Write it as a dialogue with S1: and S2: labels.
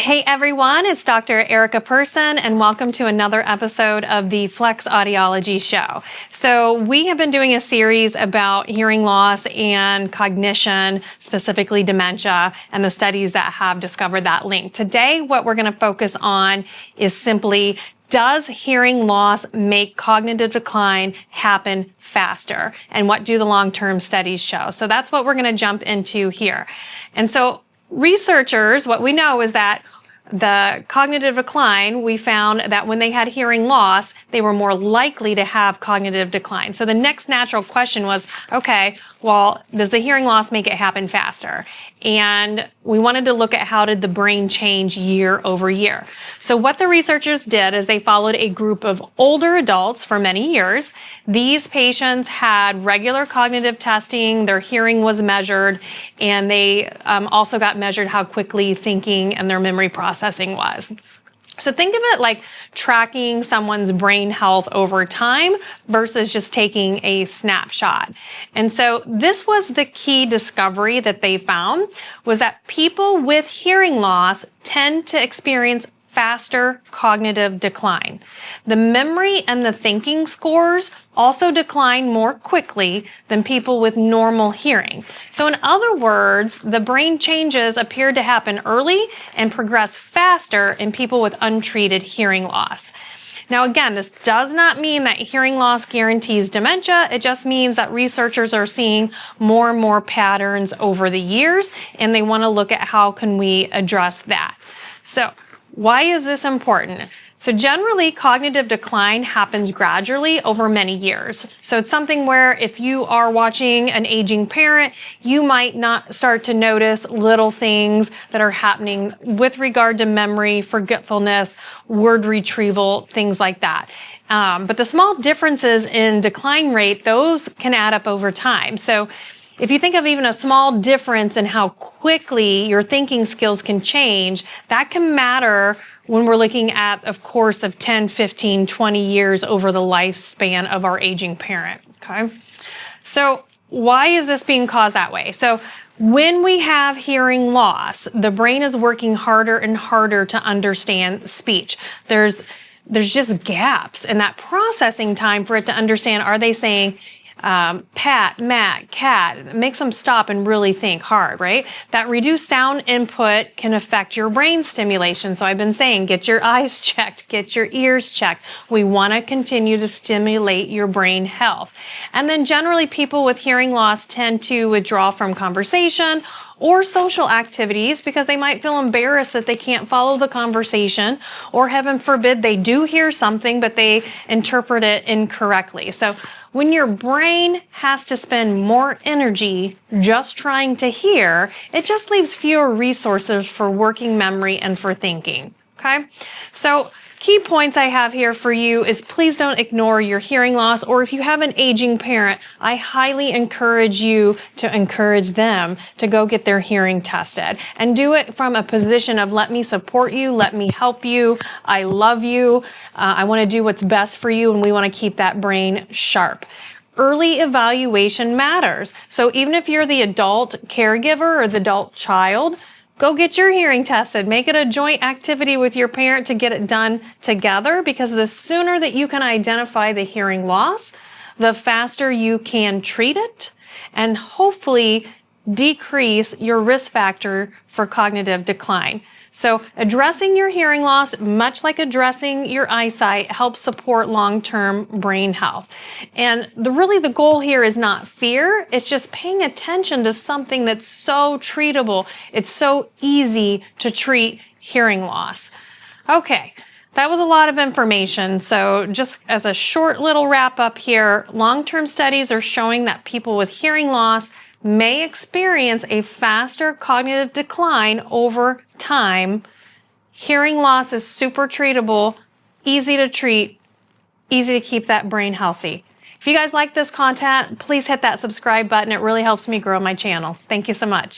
S1: Hey everyone, it's Dr. 𝗹𝗶𝗶𝗃𝗲 and welcome to another episode of the Flex Audiology Show. So we have been doing a series about hearing loss and cognition, specifically dementia, and the studies that have discovered that link. Today, what we're going to focus on is simply, does hearing loss make cognitive decline happen faster? And what do the long-term studies show? So that's what we're going to jump into here. And so researchers, what we know is that the cognitive decline, we found that when they had hearing loss, they were more likely to have cognitive decline. So the next natural question was, okay, well, does the hearing loss make it happen faster? And we wanted to look at how did the brain change year over year. So what the researchers did is they followed a group of older adults for many years. These patients had regular cognitive testing, their hearing was measured, and they also got measured how quickly thinking and their memory processing was. So think of it like tracking someone's brain health over time versus just taking a snapshot. And so this was the key discovery that they found, was that people with hearing loss tend to experience faster cognitive decline. The memory and the thinking scores also decline more quickly than people with normal hearing. So in other words, the brain changes appeared to happen early and progress faster in people with untreated hearing loss. Now again, this does not mean that hearing loss guarantees dementia. It just means that researchers are seeing more and more patterns over the years, and they want to look at how can we address that. So why is this important? So generally, cognitive decline happens gradually over many years. So it's something where if you are watching an aging parent, you might not start to notice little things that are happening with regard to memory, forgetfulness, word retrieval, things like that. But the small differences in decline rate, those can add up over time. So if you think of even a small difference in how quickly your thinking skills can change, that can matter when we're looking at a course of 10, 15, 20 years over the lifespan of our aging parent, okay? So why is this being caused that way? So when we have hearing loss, the brain is working harder and harder to understand speech. There's just gaps in that processing time for it to understand, are they saying pat, mat, cat? It makes them stop and really think hard, right? That reduced sound input can affect your brain stimulation. So I've been saying, get your eyes checked, get your ears checked. We want to continue to stimulate your brain health. And then generally people with hearing loss tend to withdraw from conversation or social activities because they might feel embarrassed that they can't follow the conversation, or heaven forbid they do hear something but they interpret it incorrectly. So when your brain has to spend more energy just trying to hear, it just leaves fewer resources for working memory and for thinking, okay? So key points I have here for you is please don't ignore your hearing loss, or if you have an aging parent, I highly encourage you to encourage them to go get their hearing tested and do it from a position of let me support you, let me help you, I love you, I want to do what's best for you, and we want to keep that brain sharp. Early evaluation matters. So even if you're the adult caregiver or the adult child, go get your hearing tested. Make it a joint activity with your parent to get it done together, because the sooner that you can identify the hearing loss, the faster you can treat it and hopefully decrease your risk factor for cognitive decline. So addressing your hearing loss, much like addressing your eyesight, helps support long-term brain health. And really the goal here is not fear. It's just paying attention to something that's so treatable. It's so easy to treat hearing loss. Okay. That was a lot of information. So just as a short little wrap up here, long-term studies are showing that people with hearing loss may experience a faster cognitive decline over time. Hearing loss is super treatable, easy to treat, easy to keep that brain healthy. If you guys like this content, please hit that subscribe button. It really helps me grow my channel. Thank you so much.